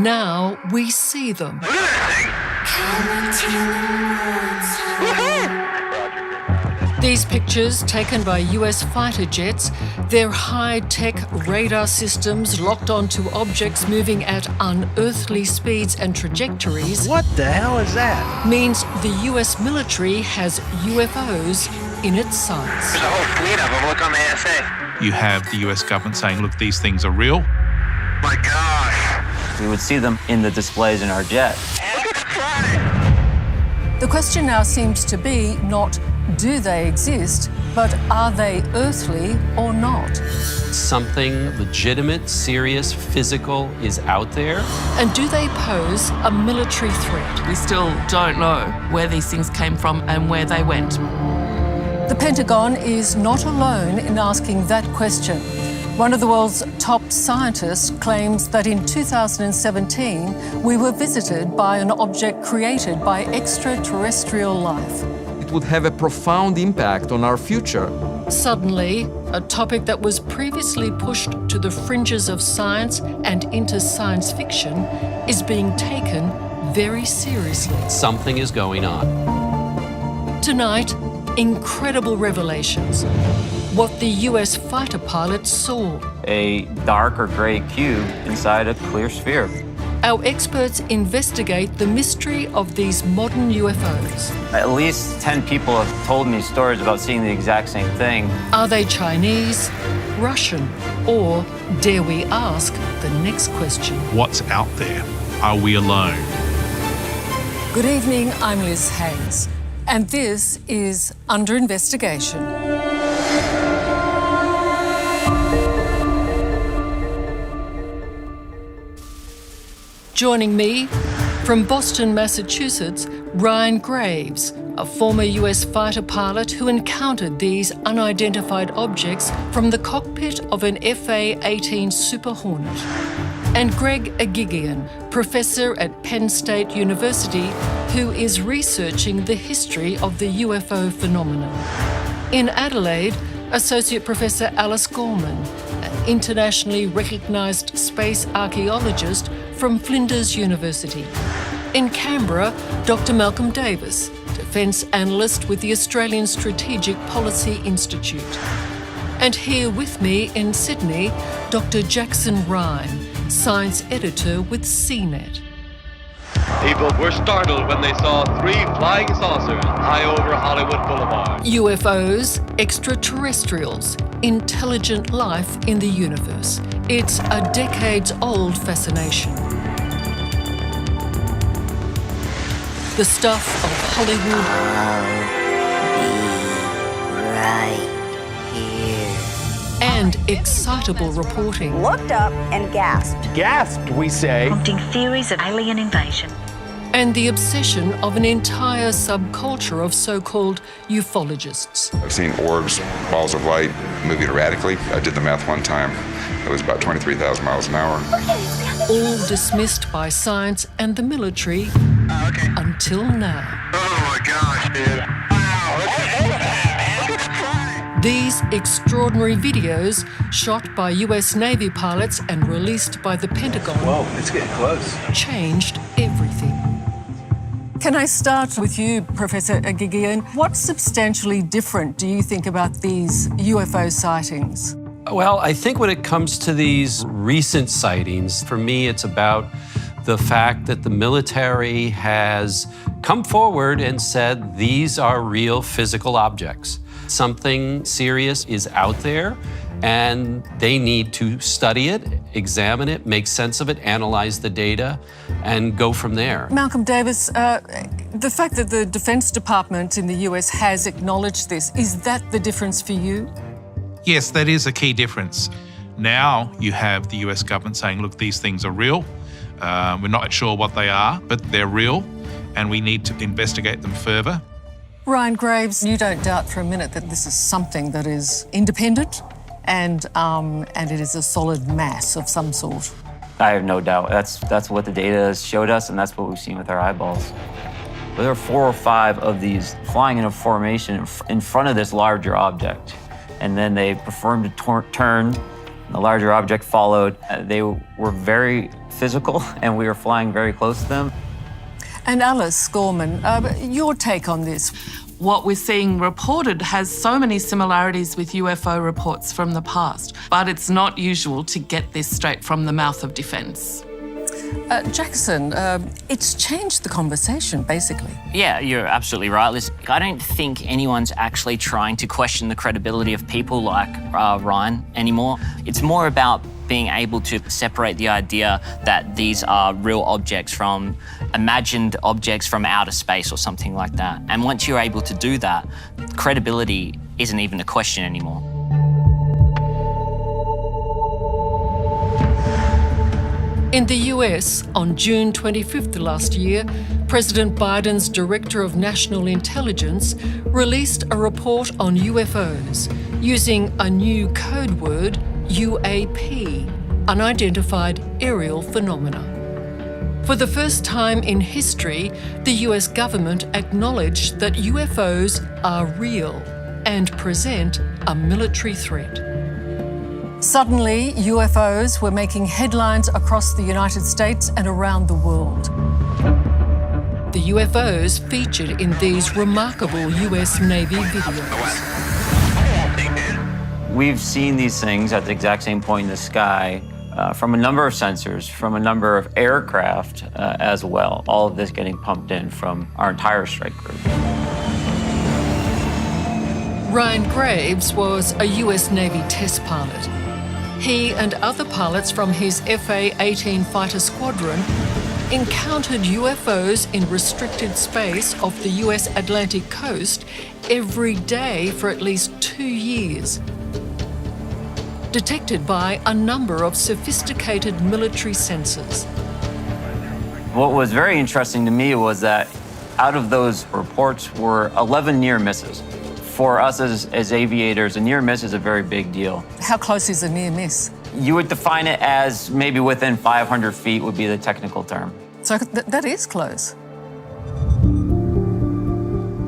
Now we see them. Look at These pictures, taken by US fighter jets, their high-tech radar systems locked onto objects moving at unearthly speeds and trajectories. What the hell is that? Means the US military has UFOs in its sights. There's a whole fleet of them. Look on the ASA. You have the US government saying, look, these things are real. My gosh. We would see them in the displays in our jet. Look at the front. The question now seems to be not do they exist, but are they earthly or not? Something legitimate, serious, physical is out there. And do they pose a military threat? We still don't know where these things came from and where they went. The Pentagon is not alone in asking that question. One of the world's top scientists claims that in 2017, we were visited by an object created by extraterrestrial life. It would have a profound impact on our future. Suddenly, a topic that was previously pushed to the fringes of science and into science fiction is being taken very seriously. Something is going on. Tonight, incredible revelations. What the US fighter pilots saw. A dark or gray cube inside a clear sphere. Our experts investigate the mystery of these modern UFOs. At least 10 people have told me stories about seeing the exact same thing. Are they Chinese, Russian, or, dare we ask, the next question? What's out there? Are we alone? Good evening, I'm Liz Hayes, and this is Under Investigation. Joining me from Boston, Massachusetts, Ryan Graves, a former US fighter pilot who encountered these unidentified objects from the cockpit of an FA-18 Super Hornet. And Greg Agigian, professor at Penn State University, who is researching the history of the UFO phenomenon. In Adelaide, Associate Professor Alice Gorman, an internationally recognised space archaeologist from Flinders University. In Canberra, Dr. Malcolm Davis, Defence Analyst with the Australian Strategic Policy Institute. And here with me in Sydney, Dr. Jackson Ryan, Science Editor with CNET. People were startled when they saw 3 flying saucers high over Hollywood Boulevard. UFOs, extraterrestrials, intelligent life in the universe. It's a decades-old fascination. The stuff of Hollywood. I'll be right here. And excitable reporting. Looked up and gasped. Gasped, we say. Prompting theories of alien invasion. And the obsession of an entire subculture of so-called ufologists. I've seen orbs, balls of light, moving erratically. I did the math one time. It was about 23,000 miles an hour. All dismissed by science and the military until now. Oh my gosh, dude. Wow. These extraordinary videos, shot by US Navy pilots and released by the Pentagon, Whoa, it's getting close. changed everything. Can I start with you, Professor Agigian? What's substantially different, do you think, about these UFO sightings? Well, I think when it comes to these recent sightings, for me, it's about the fact that the military has come forward and said these are real physical objects. Something serious is out there, and they need to study it, examine it, make sense of it, analyze the data, and go from there. Malcolm Davis, the fact that the Defence Department in the US has acknowledged this, is that the difference for you? Yes, that is a key difference. Now you have the US government saying, look, these things are real. We're not sure what they are, but they're real, and we need to investigate them further. Ryan Graves, you don't doubt for a minute that this is something that is independent and it is a solid mass of some sort. I have no doubt. That's what the data has showed us, and that's what we've seen with our eyeballs. But there are 4 or 5 of these flying in a formation in front of this larger object. And then they performed a turn The larger object followed. They were very physical, and we were flying very close to them. And Alice Gorman, your take on this? What we're seeing reported has so many similarities with UFO reports from the past, but it's not usual to get this straight from the mouth of defence. Jackson, it's changed the conversation, basically. Yeah, you're absolutely right, Liz. I don't think anyone's actually trying to question the credibility of people like Ryan anymore. It's more about being able to separate the idea that these are real objects from imagined objects from outer space or something like that. And once you're able to do that, credibility isn't even a question anymore. In the US, on June 25th last year, President Biden's Director of National Intelligence released a report on UFOs using a new code word, UAP, Unidentified Aerial Phenomena. For the first time in history, the US government acknowledged that UFOs are real and present a military threat. Suddenly, UFOs were making headlines across the United States and around the world. The UFOs featured in these remarkable US Navy videos. We've seen these things at the exact same point in the sky from a number of sensors, from a number of aircraft as well. All of this getting pumped in from our entire strike group. Ryan Graves was a US Navy test pilot. He and other pilots from his FA-18 fighter squadron encountered UFOs in restricted space off the US Atlantic coast every day for at least 2 years, detected by a number of sophisticated military sensors. What was very interesting to me was that out of those reports were 11 near misses. For us as aviators, a near miss is a very big deal. How close is a near miss? You would define it as maybe within 500 feet would be the technical term. So that is close.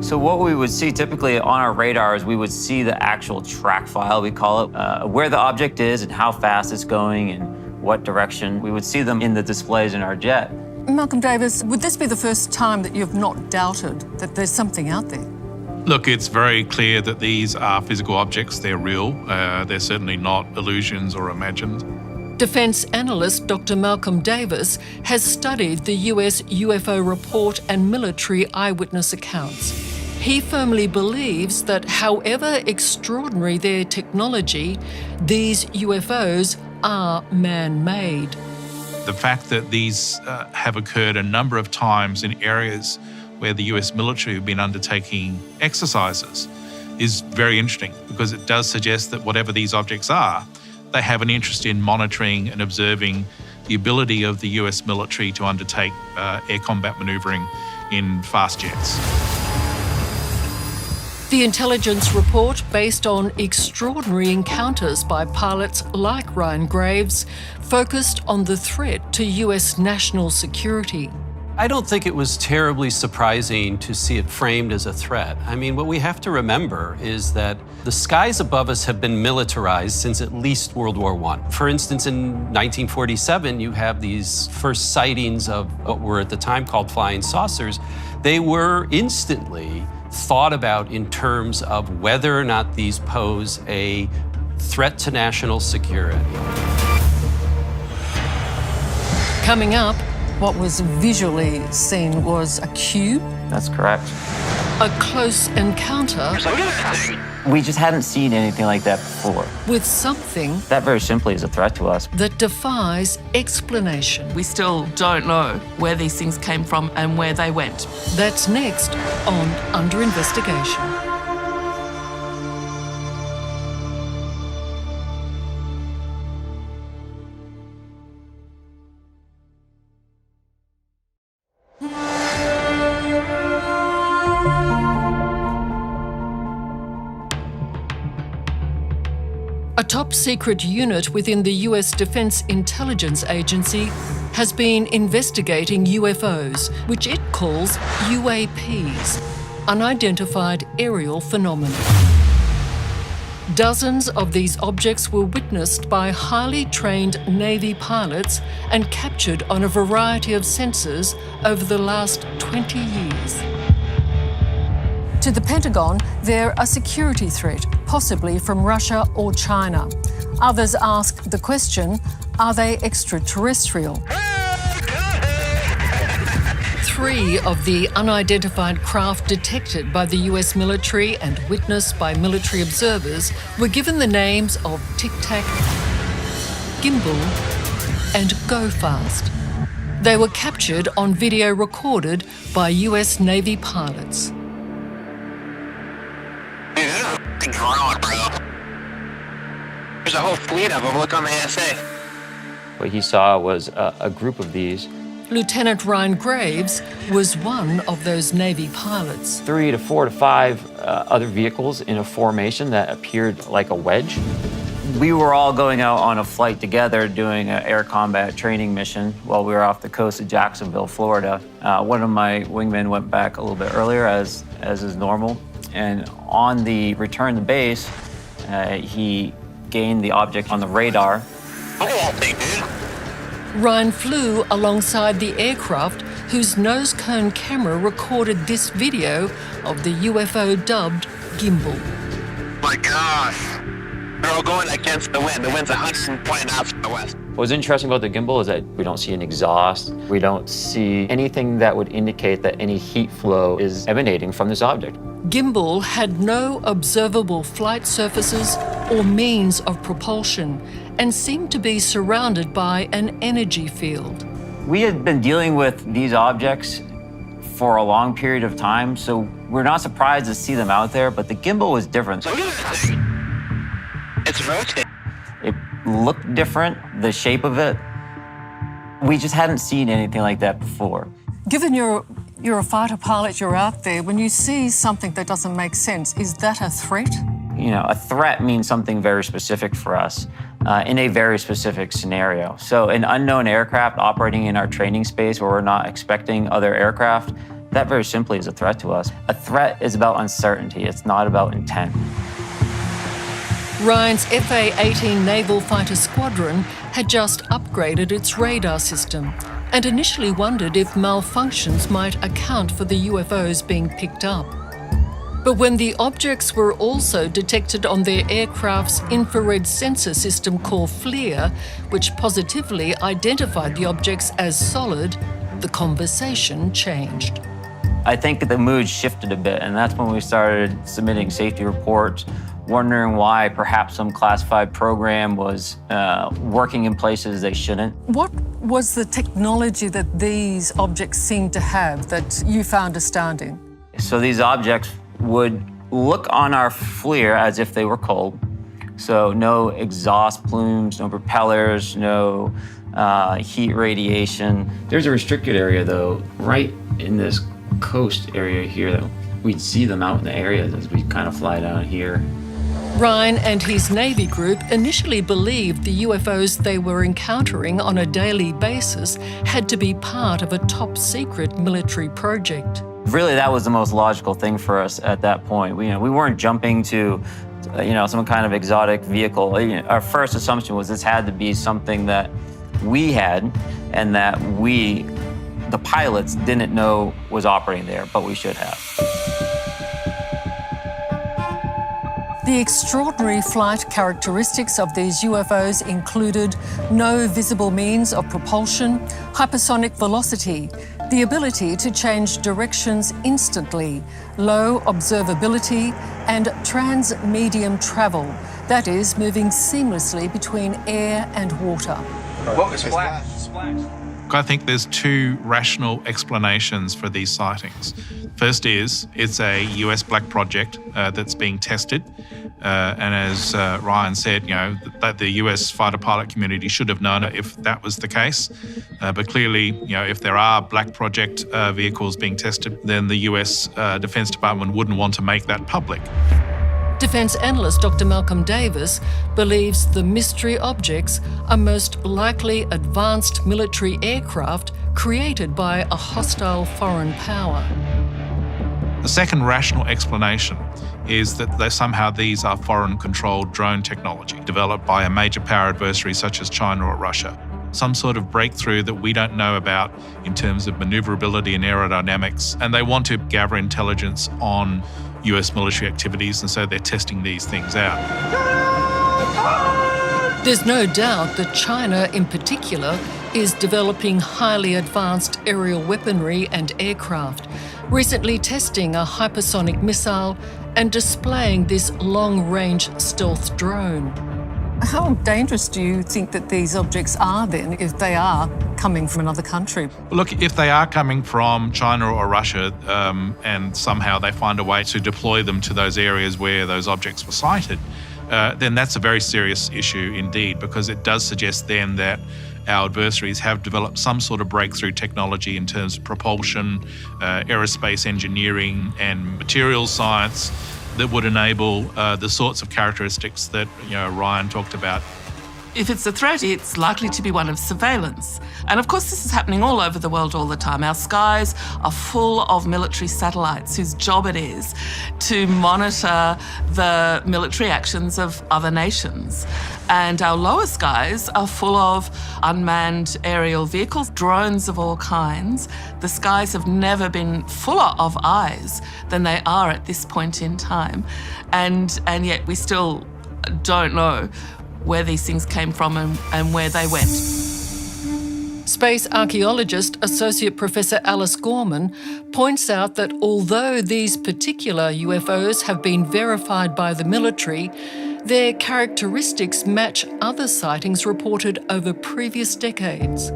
So what we would see typically on our radars, we would see the actual track file, we call it, where the object is and how fast it's going and what direction. We would see them in the displays in our jet. Malcolm Davis, would this be the first time that you've not doubted that there's something out there? Look, it's very clear that these are physical objects. They're real. They're certainly not illusions or imagined. Defence analyst Dr. Malcolm Davis has studied the US UFO report and military eyewitness accounts. He firmly believes that however extraordinary their technology, these UFOs are man-made. The fact that these have occurred a number of times in areas where the US military have been undertaking exercises is very interesting, because it does suggest that whatever these objects are, they have an interest in monitoring and observing the ability of the US military to undertake air combat manoeuvring in fast jets. The intelligence report, based on extraordinary encounters by pilots like Ryan Graves, focused on the threat to US national security. I don't think it was terribly surprising to see it framed as a threat. I mean, what we have to remember is that the skies above us have been militarized since at least World War I. For instance, in 1947, you have these first sightings of what were at the time called flying saucers. They were instantly thought about in terms of whether or not these pose a threat to national security. Coming up, what was visually seen was a cube. That's correct. A close encounter We just hadn't seen anything like that before. with something That very simply is a threat to us. that defies explanation. We still don't know where these things came from and where they went. That's next on Under Investigation. A top-secret unit within the US Defense Intelligence Agency has been investigating UFOs, which it calls UAPs, Unidentified Aerial Phenomena. Dozens of these objects were witnessed by highly trained Navy pilots and captured on a variety of sensors over the last 20 years. To the Pentagon, they're a security threat, possibly from Russia or China. Others ask the question, are they extraterrestrial? 3 of the unidentified craft detected by the US military and witnessed by military observers were given the names of Tic Tac, Gimbal, and Go Fast. They were captured on video recorded by US Navy pilots. Drone, bro. There's a whole fleet of them. Look on the ASA. What he saw was a group of these. Lieutenant Ryan Graves was one of those Navy pilots. 3 to 4 to 5 other vehicles in a formation that appeared like a wedge. We were all going out on a flight together doing an air combat training mission while we were off the coast of Jacksonville, Florida. One of my wingmen went back a little bit earlier, as is normal. And on the return to base, he gained the object on the radar. Look at that thing, dude. Ryan flew alongside the aircraft whose nose cone camera recorded this video of the UFO dubbed Gimbal. My gosh. They're all going against the wind. The wind's 120 knots from the west. What's interesting about the gimbal is that we don't see an exhaust. We don't see anything that would indicate that any heat flow is emanating from this object. Gimbal had no observable flight surfaces or means of propulsion and seemed to be surrounded by an energy field. We had been dealing with these objects for a long period of time, so we're not surprised to see them out there, but the gimbal was different. Look at that thing. It's rotating. It looked different, the shape of it. We just hadn't seen anything like that before. Given you're a fighter pilot, you're out there, when you see something that doesn't make sense, is that a threat? You know, a threat means something very specific for us in a very specific scenario. So an unknown aircraft operating in our training space where we're not expecting other aircraft, that very simply is a threat to us. A threat is about uncertainty. It's not about intent. Ryan's FA-18 Naval Fighter Squadron had just upgraded its radar system and initially wondered if malfunctions might account for the UFOs being picked up. But when the objects were also detected on their aircraft's infrared sensor system called FLIR, which positively identified the objects as solid, the conversation changed. I think the mood shifted a bit, and that's when we started submitting safety reports, wondering why perhaps some classified program was working in places they shouldn't. What was the technology that these objects seemed to have that you found astounding? So these objects would look on our FLIR as if they were cold. So no exhaust plumes, no propellers, no heat radiation. There's a restricted area though, right in this coast area here that we'd see them out in the area as we kind of fly down here. Ryan and his Navy group initially believed the UFOs they were encountering on a daily basis had to be part of a top-secret military project. Really, that was the most logical thing for us at that point. We weren't jumping to, some kind of exotic vehicle. Our first assumption was this had to be something that we had and that we, the pilots, didn't know was operating there, but we should have. The extraordinary flight characteristics of these UFOs included no visible means of propulsion, hypersonic velocity, the ability to change directions instantly, low observability, and trans-medium travel, that is, moving seamlessly between air and water. What was splash? I think there's 2 rational explanations for these sightings. First is, it's a US black project that's being tested. And as Ryan said, that the US fighter pilot community should have known if that was the case. But clearly, if there are black project vehicles being tested, then the US Defense Department wouldn't want to make that public. Defence analyst Dr. Malcolm Davis believes the mystery objects are most likely advanced military aircraft created by a hostile foreign power. The second rational explanation is that somehow these are foreign-controlled drone technology developed by a major power adversary such as China or Russia. Some sort of breakthrough that we don't know about in terms of maneuverability and aerodynamics, and they want to gather intelligence on US military activities, and so they're testing these things out. There's no doubt that China, in particular, is developing highly advanced aerial weaponry and aircraft, recently testing a hypersonic missile and displaying this long-range stealth drone. How dangerous do you think that these objects are then, if they are coming from another country? Look, if they are coming from China or Russia and somehow they find a way to deploy them to those areas where those objects were sighted, then that's a very serious issue indeed, because it does suggest then that our adversaries have developed some sort of breakthrough technology in terms of propulsion, aerospace engineering and materials science that would enable the sorts of characteristics that Ryan talked about. If it's a threat, it's likely to be one of surveillance. And of course, this is happening all over the world all the time. Our skies are full of military satellites whose job it is to monitor the military actions of other nations. And our lower skies are full of unmanned aerial vehicles, drones of all kinds. The skies have never been fuller of eyes than they are at this point in time. And yet we still don't know where these things came from and where they went. Space archaeologist Associate Professor Alice Gorman points out that although these particular UFOs have been verified by the military, their characteristics match other sightings reported over previous decades.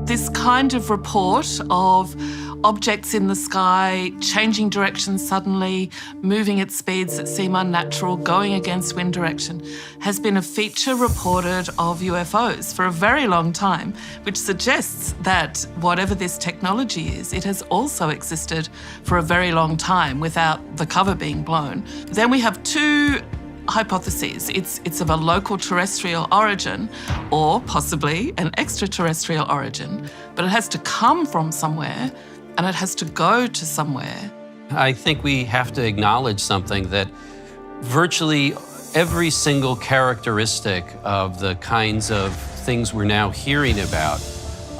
This kind of report of objects in the sky changing direction suddenly, moving at speeds that seem unnatural, going against wind direction, has been a feature reported of UFOs for a very long time, which suggests that whatever this technology is, it has also existed for a very long time without the cover being blown. Then we have two hypotheses. It's of a local terrestrial origin or possibly an extraterrestrial origin, but it has to come from somewhere and it has to go to somewhere. I think we have to acknowledge something, that virtually every single characteristic of the kinds of things we're now hearing about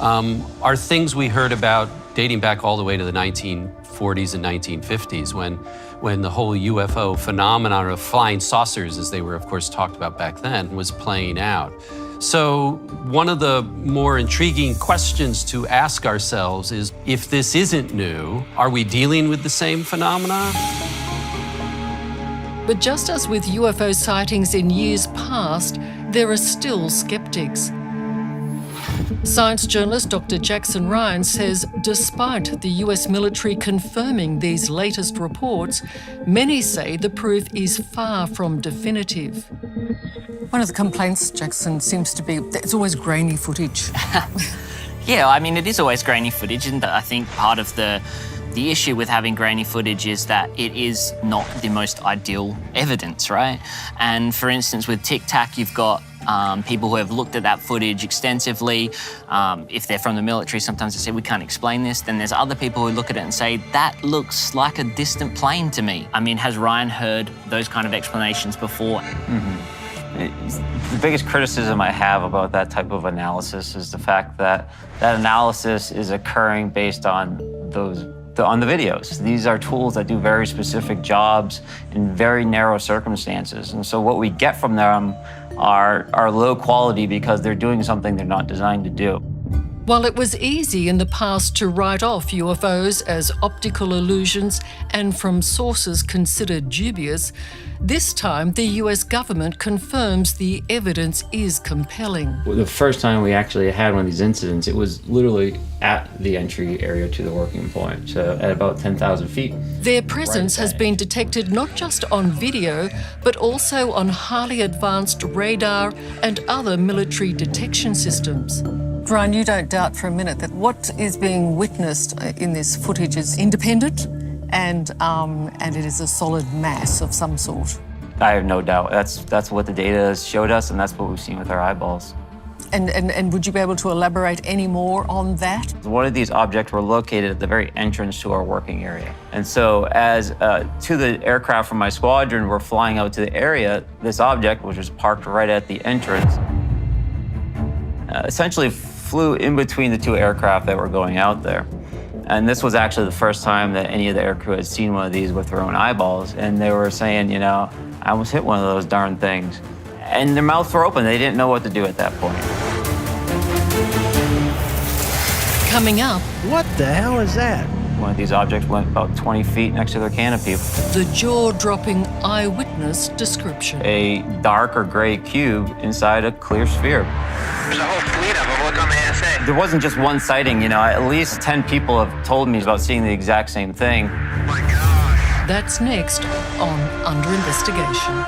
are things we heard about dating back all the way to the 1940s and 1950s when the whole UFO phenomenon of flying saucers, as they were of course talked about back then, was playing out. So one of the more intriguing questions to ask ourselves is, if this isn't new, are we dealing with the same phenomena? But just as with UFO sightings in years past, there are still skeptics. Science journalist Dr. Jackson Ryan says despite the US military confirming these latest reports, many say the proof is far from definitive. One of the complaints, Jackson, seems to be that it's always grainy footage. Yeah, I mean, it is always grainy footage, and I think part of the issue with having grainy footage is that it is not the most ideal evidence, right? And for instance, with Tic Tac, you've got people who have looked at that footage extensively. If they're from the military, sometimes they say, we can't explain this. Then there's other people who look at it and say, that looks like a distant plane to me. I mean, has Ryan heard those kind of explanations before? Mm-hmm. The biggest criticism I have about that type of analysis is the fact that that analysis is occurring based on on the videos. These are tools that do very specific jobs in very narrow circumstances. And so what we get from them are low quality because they're doing something they're not designed to do. While it was easy in the past to write off UFOs as optical illusions and from sources considered dubious, this time the US government confirms the evidence is compelling. The first time we actually had one of these incidents, it was literally at the entry area to the working point, so at about 10,000 feet. Their presence has been detected not just on video, but also on highly advanced radar and other military detection systems. Ryan, you don't doubt for a minute that what is being witnessed in this footage is independent and it is a solid mass of some sort. I have no doubt. That's what the data has showed us, and that's what we've seen with our eyeballs. And would you be able to elaborate any more on that? One of these objects were located at the very entrance to our working area. And so as two of the aircraft from my squadron were flying out to the area, this object, which was parked right at the entrance, essentially flew in between the two aircraft that were going out there. And this was actually the first time that any of the aircrew had seen one of these with their own eyeballs. And they were saying, you know, I almost hit one of those darn things. And their mouths were open. They didn't know what to do at that point. Coming up, what the hell is that? One of these objects went about 20 feet next to their canopy. the jaw-dropping eyewitness description. A dark or gray cube inside a clear sphere. There's a whole fleet of them. Look on the SA. There wasn't just one sighting, you know, at least 10 people have told me about seeing the exact same thing. My gosh. That's next on Under Investigation.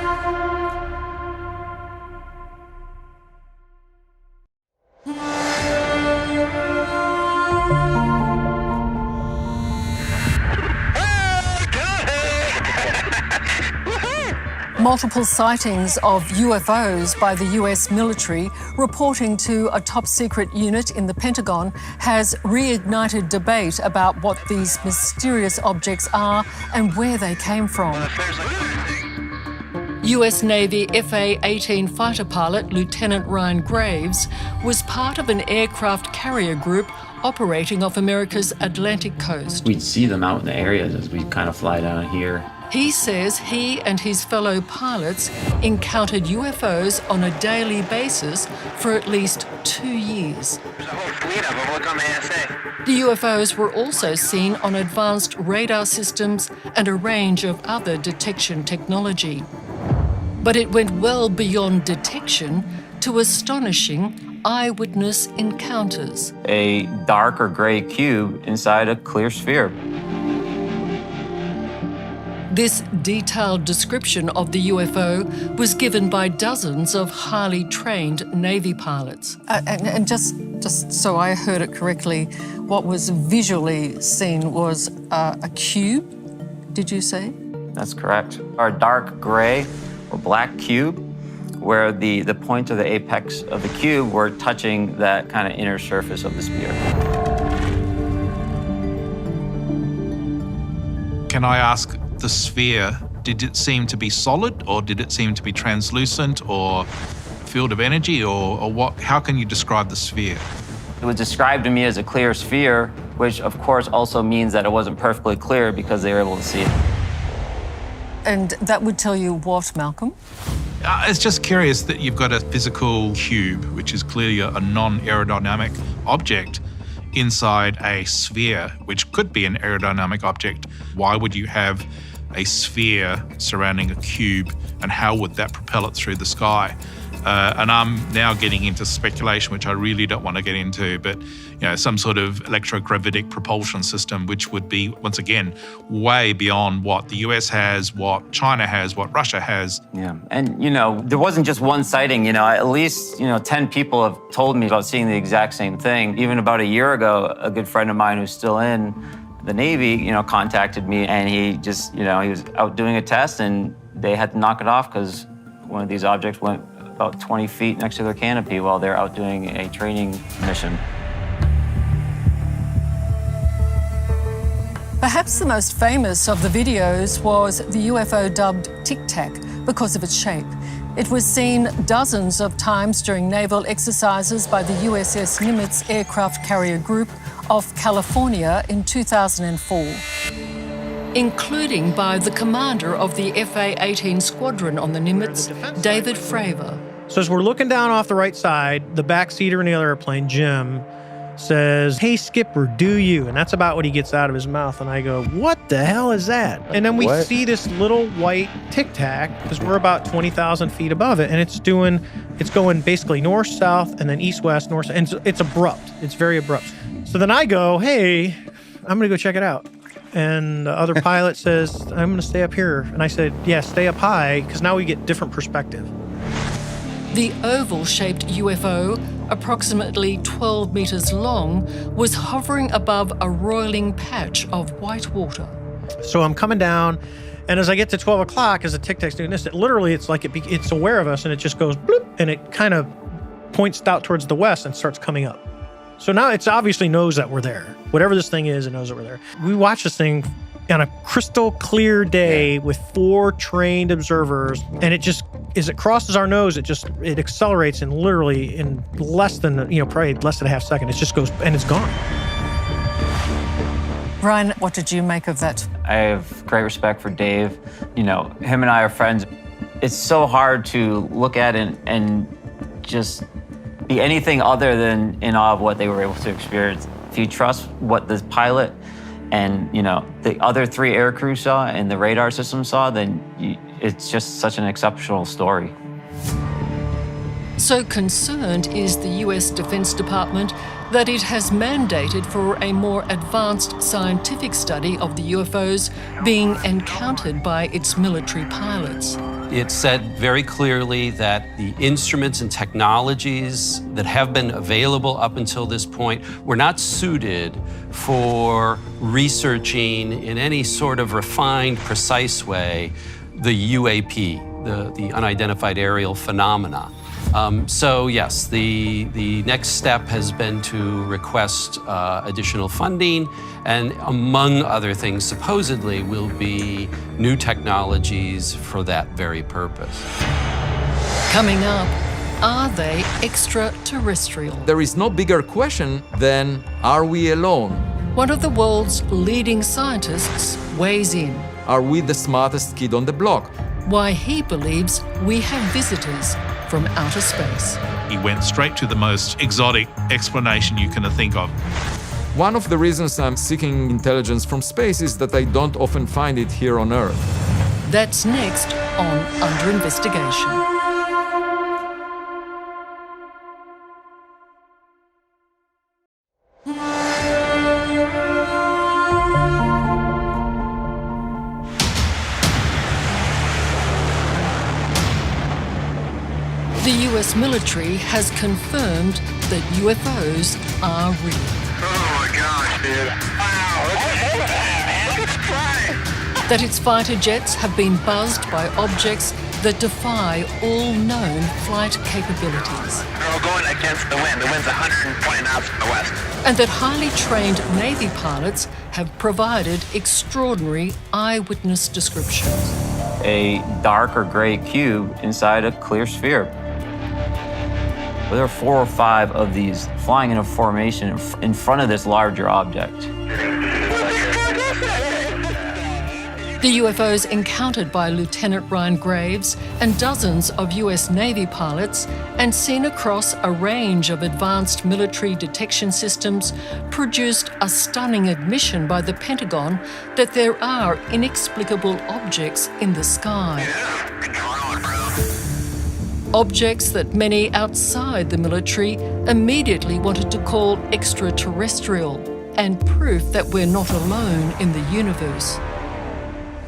Multiple sightings of UFOs by the US military reporting to a top-secret unit in the Pentagon has reignited debate about what these mysterious objects are and where they came from. US Navy FA-18 fighter pilot Lieutenant Ryan Graves was part of an aircraft carrier group operating off America's Atlantic coast. We'd see them out in the areas as we kind of fly down here. He says he and his fellow pilots encountered UFOs on a daily basis for at least 2 years. There's a whole fleet of them. Look on the SA. The UFOs were also seen on advanced radar systems and a range of other detection technology. But it went well beyond detection to astonishing eyewitness encounters. A dark or gray cube inside a clear sphere. This detailed description of the UFO was given by dozens of highly trained Navy pilots. And just so I heard it correctly, what was visually seen was a cube, did you say? That's correct. Our dark gray or black cube, where the point of the apex of the cube were touching that kind of inner surface of the sphere. Can I ask, the sphere, did it seem to be solid, or did it seem to be translucent, or field of energy, or what? How can you describe the sphere? It was described to me as a clear sphere, which of course also means that it wasn't perfectly clear because they were able to see it. And that would tell you what, Malcolm? It's just curious that you've got a physical cube, which is clearly a non-aerodynamic object, inside a sphere, which could be an aerodynamic object. Why would you have a sphere surrounding a cube, and how would that propel it through the sky? And I'm now getting into speculation, which I really don't want to get into, but some sort of electrogravitic propulsion system, which would be, once again, way beyond what the US has, what China has, what Russia has. Yeah, and there wasn't just one sighting. At least 10 people have told me about seeing the exact same thing. Even about a year ago, a good friend of mine who's still in the Navy, contacted me, and he just, he was out doing a test, and they had to knock it off because one of these objects went about 20 feet next to their canopy while they're out doing a training mission. Perhaps the most famous of the videos was the UFO dubbed Tic Tac because of its shape. It was seen dozens of times during naval exercises by the USS Nimitz aircraft carrier group off California in 2004. Including by the commander of the FA-18 squadron on the Nimitz, David Fravor. So as we're looking down off the right side, the backseater in the other airplane, Jim, says, "Hey, Skipper, do you?" And that's about what he gets out of his mouth. And I go, "What the hell is that?" And then we see this little white Tic Tac, because we're about 20,000 feet above it, and it's going basically north-south and then east-west, north, and it's abrupt. It's very abrupt. So then I go, "Hey, I'm going to go check it out." And the other pilot says, "I'm going to stay up here." And I said, "Yeah, stay up high," because now we get different perspective. The oval-shaped UFO, approximately 12 meters long, was hovering above a roiling patch of white water. So I'm coming down, and as I get to 12 o'clock, as the Tic Tac's doing this, it's like it's aware of us, and it just goes bloop, and it kind of points out towards the west and starts coming up. So now it's obviously knows that we're there. Whatever this thing is, it knows that we're there. We watch this thing on a crystal clear day with 4 trained observers, and it just, as it crosses our nose, it accelerates, and literally in less than, probably less than a half second, it just goes and it's gone. Ryan, what did you make of that? I have great respect for Dave. Him and I are friends. It's so hard to look at and just be anything other than in awe of what they were able to experience. If you trust what the pilot and the other 3 air crew saw and the radar system saw, then it's just such an exceptional story. So concerned is the US Defense Department that it has mandated for a more advanced scientific study of the UFOs being encountered by its military pilots. It said very clearly that the instruments and technologies that have been available up until this point were not suited for researching in any sort of refined, precise way the UAP, the unidentified aerial phenomena. So yes, the next step has been to request additional funding, and among other things, supposedly will be new technologies for that very purpose. Coming up, are they extraterrestrial? There is no bigger question than, are we alone? One of the world's leading scientists weighs in. Are we the smartest kid on the block? Why he believes we have visitors from outer space. He went straight to the most exotic explanation you can think of. One of the reasons I'm seeking intelligence from space is that I don't often find it here on Earth. That's next on Under Investigation. The US military has confirmed that UFOs are real. Oh my gosh, dude. Wow, look at that, man. That its fighter jets have been buzzed by objects that defy all known flight capabilities. They're all going against the wind. The wind's 120 knots from the west. And that highly trained Navy pilots have provided extraordinary eyewitness descriptions. A dark or gray cube inside a clear sphere. There are 4 or 5 of these flying in a formation in front of this larger object. The UFOs encountered by Lieutenant Ryan Graves and dozens of US Navy pilots and seen across a range of advanced military detection systems produced a stunning admission by the Pentagon that there are inexplicable objects in the sky. Objects that many outside the military immediately wanted to call extraterrestrial, and proof that we're not alone in the universe.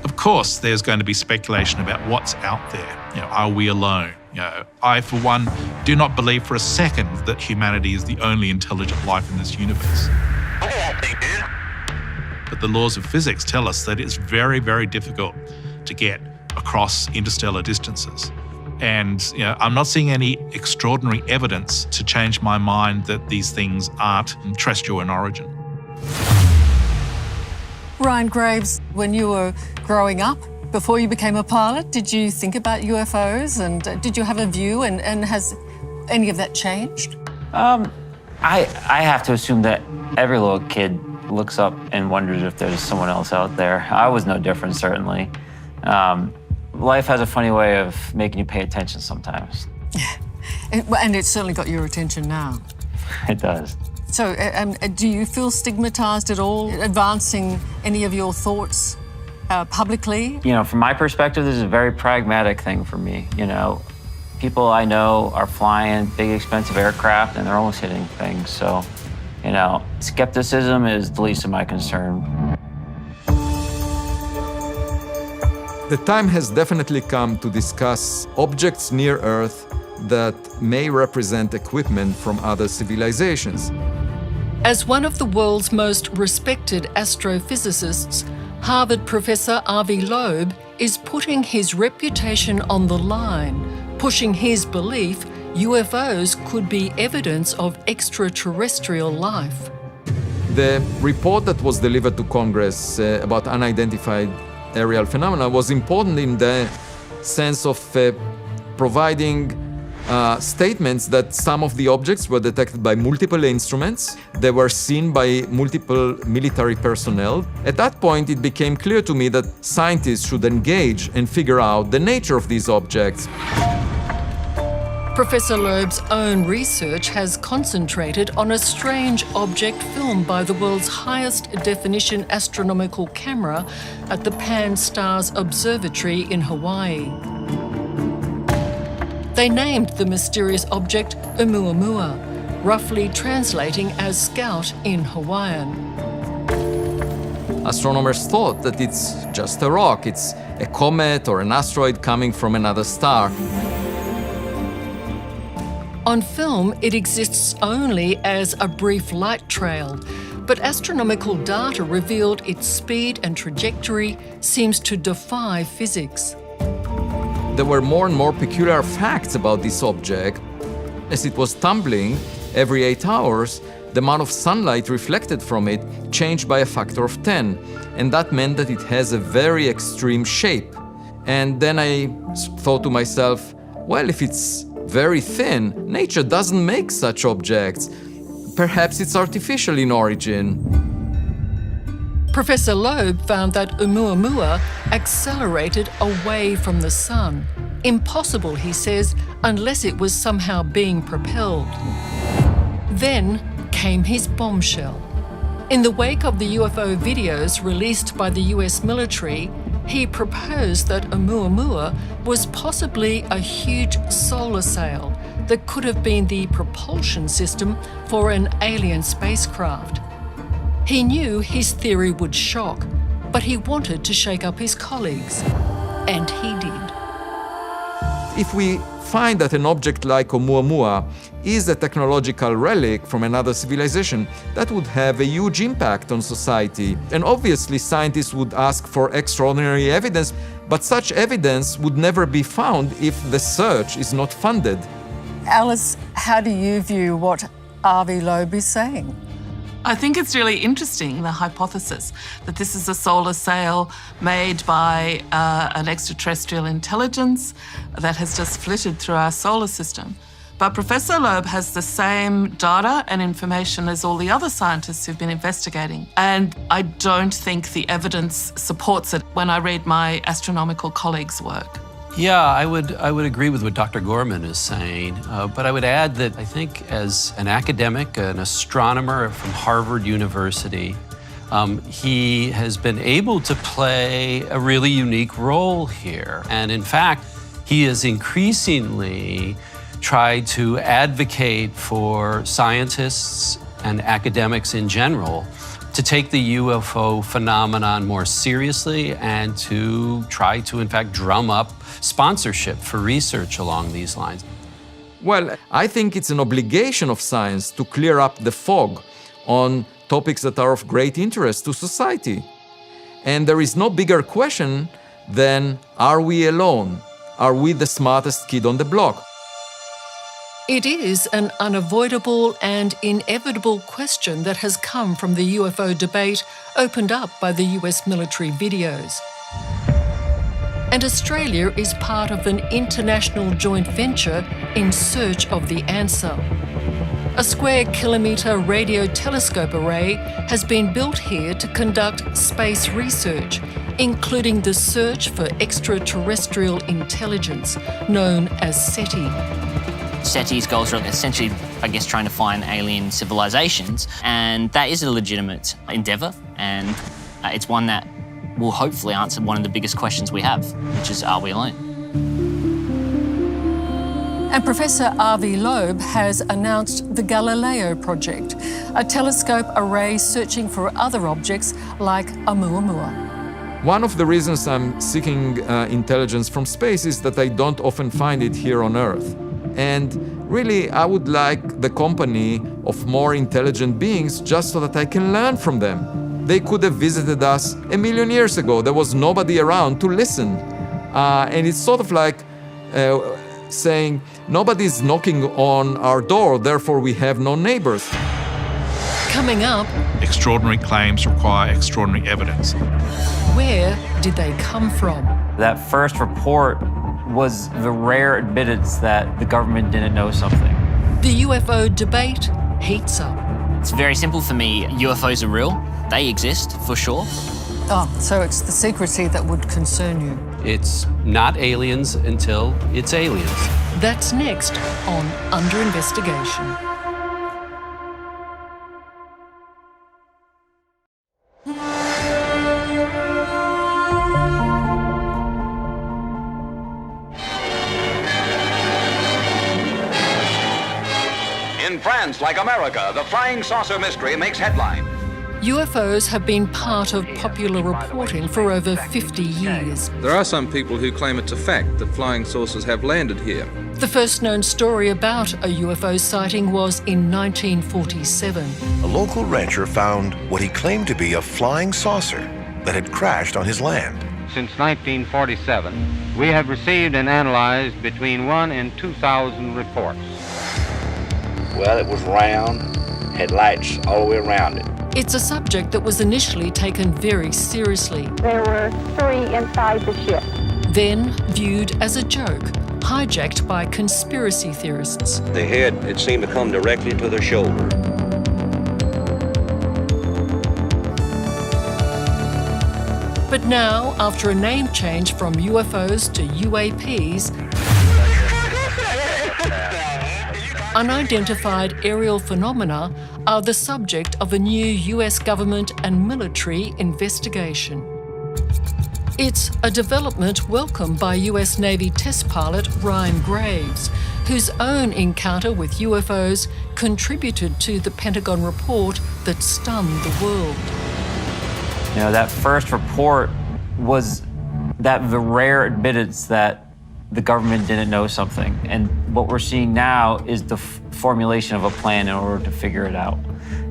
Of course, there's going to be speculation about what's out there. Are we alone? I, for one, do not believe for a second that humanity is the only intelligent life in this universe. But the laws of physics tell us that it's very, very difficult to get across interstellar distances. And I'm not seeing any extraordinary evidence to change my mind that these things aren't terrestrial in origin. Ryan Graves, when you were growing up, before you became a pilot, did you think about UFOs, and did you have a view, and has any of that changed? I have to assume that every little kid looks up and wonders if there's someone else out there. I was no different, certainly. Life has a funny way of making you pay attention sometimes. And it's certainly got your attention now. It does. So do you feel stigmatized at all, advancing any of your thoughts publicly? From my perspective, this is a very pragmatic thing for me. People I know are flying big, expensive aircraft, and they're almost hitting things. So, skepticism is the least of my concern. The time has definitely come to discuss objects near Earth that may represent equipment from other civilizations. As one of the world's most respected astrophysicists, Harvard professor Avi Loeb is putting his reputation on the line, pushing his belief UFOs could be evidence of extraterrestrial life. The report that was delivered to Congress about unidentified aerial phenomena was important in the sense of providing statements that some of the objects were detected by multiple instruments. They were seen by multiple military personnel. At that point, it became clear to me that scientists should engage and figure out the nature of these objects. Professor Loeb's own research has concentrated on a strange object filmed by the world's highest definition astronomical camera at the Pan-STARRS Observatory in Hawaii. They named the mysterious object Oumuamua, roughly translating as scout in Hawaiian. Astronomers thought that it's just a rock, it's a comet or an asteroid coming from another star. On film, it exists only as a brief light trail, but astronomical data revealed its speed and trajectory seems to defy physics. There were more and more peculiar facts about this object. As it was tumbling, every 8 hours, the amount of sunlight reflected from it changed by a factor of 10, and that meant that it has a very extreme shape. And then I thought to myself, well, if it's very thin, nature doesn't make such objects. Perhaps it's artificial in origin. Professor Loeb found that Oumuamua accelerated away from the sun. Impossible, he says, unless it was somehow being propelled. Then came his bombshell. In the wake of the UFO videos released by the US military, he proposed that Oumuamua was possibly a huge solar sail that could have been the propulsion system for an alien spacecraft. He knew his theory would shock, but he wanted to shake up his colleagues. And he did. If we find that an object like Oumuamua is a technological relic from another civilization, that would have a huge impact on society. And obviously, scientists would ask for extraordinary evidence, but such evidence would never be found if the search is not funded. Alice, how do you view what Avi Loeb is saying? I think it's really interesting, the hypothesis that this is a solar sail made by an extraterrestrial intelligence that has just flitted through our solar system. But Professor Loeb has the same data and information as all the other scientists who've been investigating. And I don't think the evidence supports it when I read my astronomical colleagues' work. Yeah, I would agree with what Dr. Gorman is saying, but I would add that I think as an academic, an astronomer from Harvard University, he has been able to play a really unique role here. And in fact, he has increasingly tried to advocate for scientists and academics in general to take the UFO phenomenon more seriously and to try to, in fact, drum up sponsorship for research along these lines. Well, I think it's an obligation of science to clear up the fog on topics that are of great interest to society. And there is no bigger question than, are we alone? Are we the smartest kid on the block? It is an unavoidable and inevitable question that has come from the UFO debate opened up by the US military videos. And Australia is part of an international joint venture in search of the answer. A square-kilometre radio telescope array has been built here to conduct space research, including the search for extraterrestrial intelligence, known as SETI. SETI's goals are essentially, I guess, trying to find alien civilizations, and that is a legitimate endeavour, and it's one that will hopefully answer one of the biggest questions we have, which is, are we alone? And Professor Avi Loeb has announced the Galileo project, a telescope array searching for other objects like Oumuamua. One of the reasons I'm seeking intelligence from space is that I don't often find it here on Earth. And really, I would like the company of more intelligent beings just so that I can learn from them. They could have visited us 1,000,000 years ago. There was nobody around to listen. And it's sort of like saying, nobody's knocking on our door, therefore we have no neighbors. Coming up, Extraordinary claims require extraordinary evidence. where did they come from? That first report was the rare admittance that the government didn't know something. The UFO debate heats up. It's very simple for me. UFOs are real. They exist, for sure. Oh, so it's the secrecy that would concern you. It's not aliens until it's aliens. That's next on Under Investigation. In France, like America, the flying saucer mystery makes headline. UFOs have been part of popular reporting for over 50 years. There are some people who claim it's a fact that flying saucers have landed here. The first known story about a UFO sighting was in 1947. A local rancher found what he claimed to be a flying saucer that had crashed on his land. Since 1947, we have received and analyzed between 1,000 and 2,000 reports. Well, it was round, had lights all the way around it. It's a subject that was initially taken very seriously. There were 3 inside the ship. Then viewed as a joke, hijacked by conspiracy theorists. The head, it seemed to come directly to the shoulder. But now, after a name change from UFOs to UAPs, unidentified aerial phenomena are the subject of a new US government and military investigation. It's a development welcomed by US Navy test pilot Ryan Graves, whose own encounter with UFOs contributed to the Pentagon report that stunned the world. You know, that first report was the rare admittance that the government didn't know something. And what we're seeing now is the formulation of a plan in order to figure it out.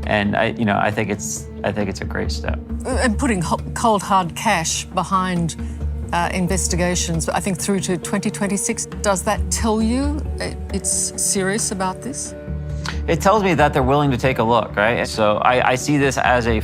And I think it's a great step. And putting cold hard cash behind investigations, I think through to 2026, does that tell you it's serious about this? It tells me that they're willing to take a look, right? So I see this as a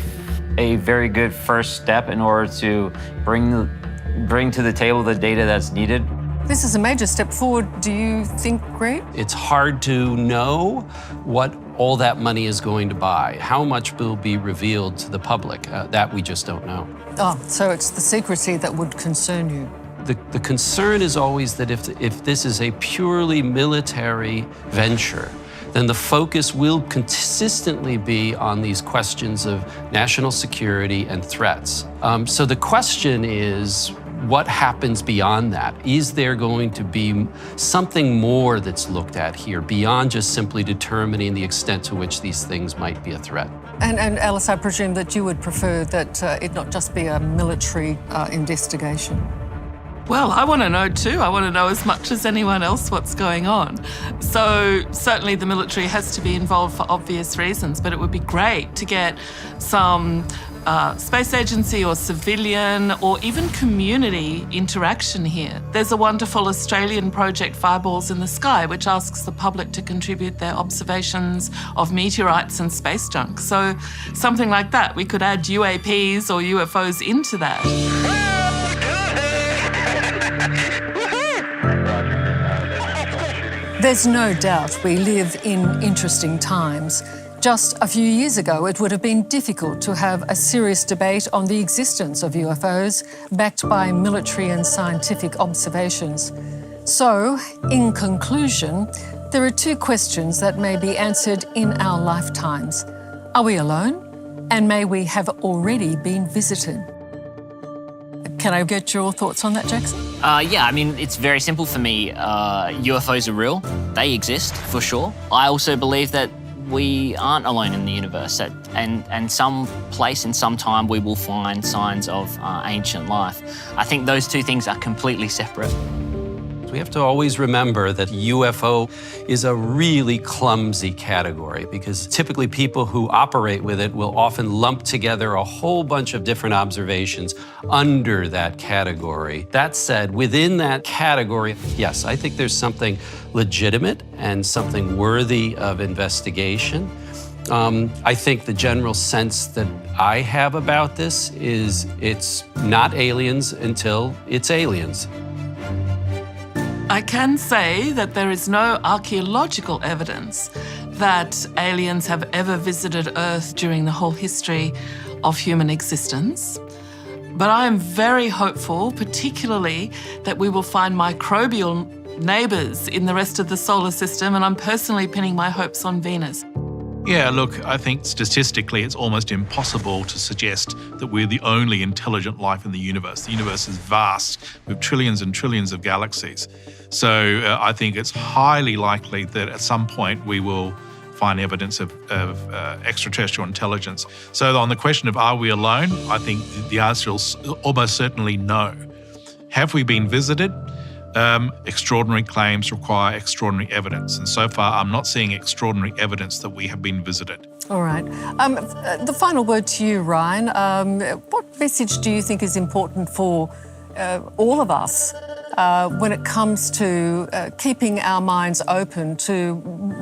very good first step in order to bring to the table the data that's needed. This is a major step forward, do you think, Greg? It's hard to know what all that money is going to buy. How much will be revealed to the public? That we just don't know. Oh, so it's the secrecy that would concern you. The concern is always that if this is a purely military venture, then the focus will consistently be on these questions of national security and threats. So the question is, what happens beyond that? Is there going to be something more that's looked at here beyond just simply determining the extent to which these things might be a threat? And Alice, I presume that you would prefer that it not just be a military investigation. Well, I want to know too. I want to know as much as anyone else what's going on. So certainly the military has to be involved for obvious reasons, but it would be great to get some space agency or civilian or even community interaction here. There's a wonderful Australian project, Fireballs in the Sky, which asks the public to contribute their observations of meteorites and space junk. So something like that, we could add UAPs or UFOs into that. There's no doubt we live in interesting times. Just a few years ago, it would have been difficult to have a serious debate on the existence of UFOs backed by military and scientific observations. So, in conclusion, there are 2 questions that may be answered in our lifetimes. Are we alone? And may we have already been visited? Can I get your thoughts on that, Jackson? Yeah, I mean, it's very simple for me. UFOs are real. They exist, for sure. I also believe that we aren't alone in the universe, and some place in some time we will find signs of ancient life. I think those 2 things are completely separate. We have to always remember that UFO is a really clumsy category because typically people who operate with it will often lump together a whole bunch of different observations under that category. That said, within that category, yes, I think there's something legitimate and something worthy of investigation. I think the general sense that I have about this is it's not aliens until it's aliens. I can say that there is no archaeological evidence that aliens have ever visited Earth during the whole history of human existence. But I am very hopeful, particularly that we will find microbial neighbours in the rest of the solar system, and I'm personally pinning my hopes on Venus. Yeah, look, I think statistically it's almost impossible to suggest that we're the only intelligent life in the universe. The universe is vast with trillions and trillions of galaxies. So I think it's highly likely that at some point we will find evidence of extraterrestrial intelligence. So on the question of are we alone, I think the answer is almost certainly no. Have we been visited? Extraordinary claims require extraordinary evidence. And so far, I'm not seeing extraordinary evidence that we have been visited. All right. The final word to you, Ryan. What message do you think is important for all of us when it comes to keeping our minds open to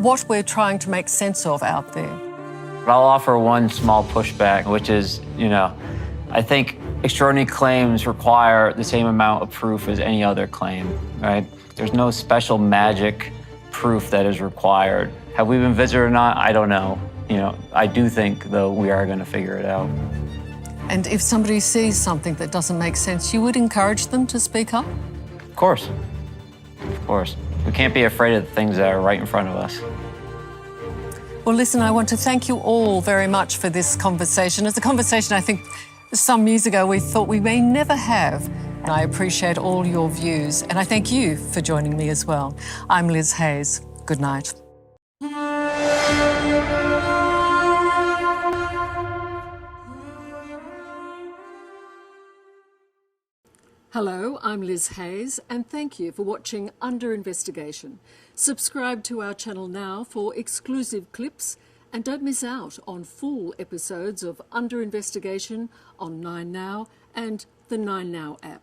what we're trying to make sense of out there? I'll offer one small pushback, which is, I think extraordinary claims require the same amount of proof as any other claim, right? There's no special magic proof that is required. Have we been visited or not? I don't know. I do think, though, we are going to figure it out. And if somebody sees something that doesn't make sense, you would encourage them to speak up? Of course. Of course. We can't be afraid of the things that are right in front of us. Well, listen, I want to thank you all very much for this conversation. It's a conversation I think some years ago we thought we may never have. And I appreciate all your views. And I thank you for joining me as well. I'm Liz Hayes. Good night. Hello, I'm Liz Hayes, and thank you for watching Under Investigation. Subscribe to our channel now for exclusive clips, and don't miss out on full episodes of Under Investigation on 9Now and the 9Now app.